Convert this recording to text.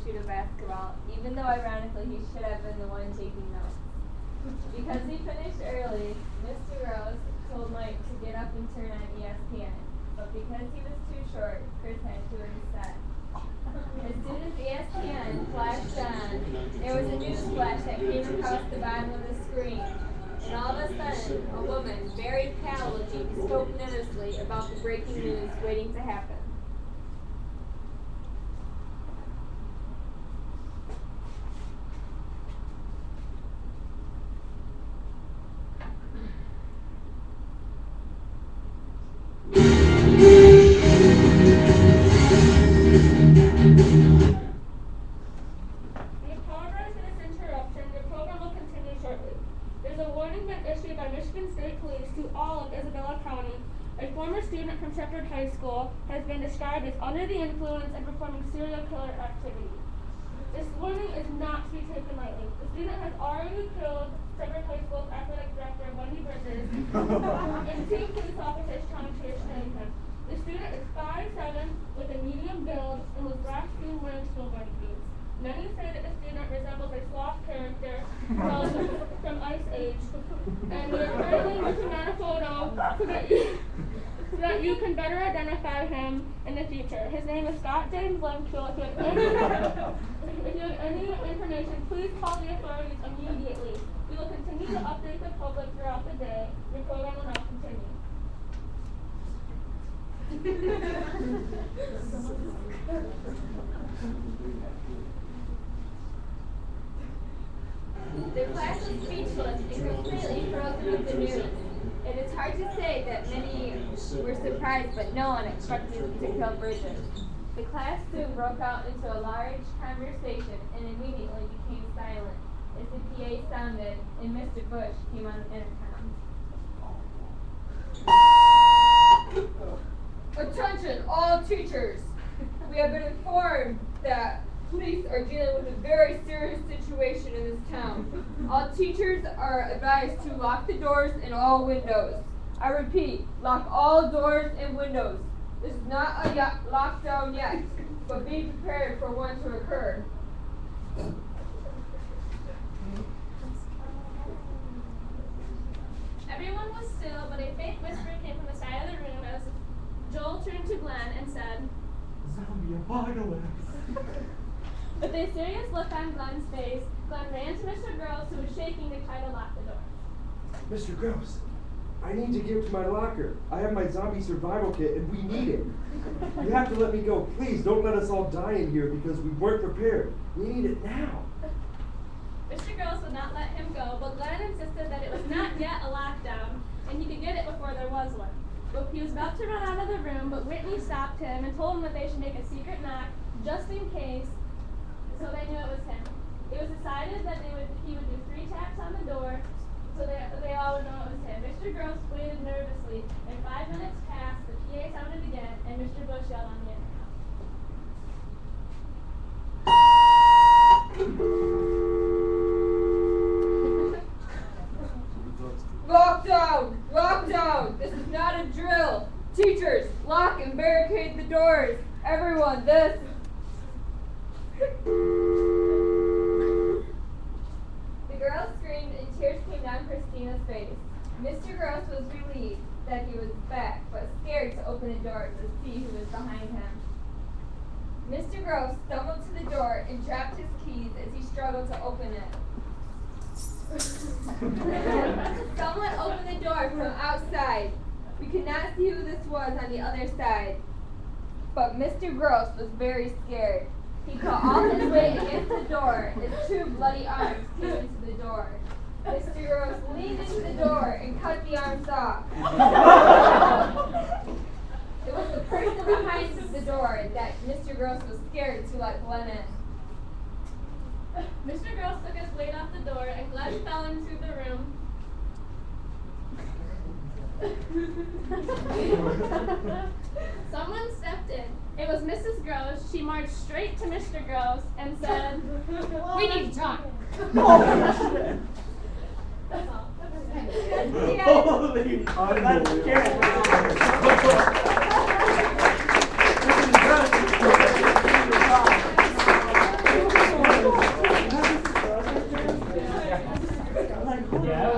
shoot a basketball, even though ironically he should have been the one taking notes. Because he finished early, Mr. Rose told Mike to get up and turn on ESPN. But because he was too short, Chris had to instead. As soon as ESPN flashed on, there was a news flash that came across the bottom of the screen. And all of a sudden, a woman, very pale-looking, spoke nervously about the breaking news waiting to happen. High school has been described as under the influence and performing serial killer activity. This warning is not to be taken lightly. The student has already killed Shepherd High School's athletic director, Wendy Bridges, and 2 police officers trying to restrain him. The student is 5'7" with a medium build and was last seen wearing school running boots. Many say that the student resembles a sloth character from Ice Age, and we are currently looking at a photo so that you can better identify him in the future. His name is Scott James Lemkill. If you have any information, please call the authorities immediately. We will continue to update the public throughout the day. Your program will now continue. The class was speechless and completely frozen with the news. It is hard to say that many were surprised, but no one expected to kill Bridges. The class soon broke out into a large conversation and immediately became silent as the PA sounded and Mr. Bush came on the intercom. Attention, all teachers! We have been informed that police are dealing with a very serious situation in this town. All teachers are advised to lock the doors and all windows. I repeat, lock all doors and windows. This is not a lockdown yet, but be prepared for one to occur. Everyone was still, but a faint whisper came from the side of the room as Joel turned to Glenn and said, "Zombie apocalypse." With a serious look on Glenn's face, Glenn ran to Mr. Gross, who was shaking to try to lock the door. Mr. Gross, I need to get to my locker. I have my zombie survival kit and we need it. You have to let me go. Please don't let us all die in here because we weren't prepared. We need it now. Mr. Gross would not let him go, but Glenn insisted that it was not yet a lockdown and he could get it before there was one. But he was about to run out of the room, but Whitney stopped him and told him that they should make a secret knock just in case, so they knew it was him. It was decided that he would do 3 taps on the door so they all would know it was him. Mr. Gross waited nervously, and 5 minutes passed, the PA sounded again, and Mr. Bush yelled on the intercom. Lockdown! Lockdown! This is not a drill! Teachers, lock and barricade the doors! Everyone, this... The girl screamed and tears came down Christina's face. Mr. Gross was relieved that he was back, but scared to open the door to see who was behind him. Mr. Gross stumbled to the door and dropped his keys as he struggled to open it. Someone opened the door from outside. We could not see who this was on the other side, but Mr. Gross was very scared. He put all his weight against the door. His 2 bloody arms came into the door. Mr. Gross leaned into the door and cut the arms off. It was the person behind the door that Mr. Gross was scared to let Glenn in. Mr. Gross took his weight off the door and Glenn fell into the room. Someone stepped in. It was Mrs. Gross. She marched straight to Mr. Gross and said, "We need to talk." That's all. Holy, that's scary. Yeah,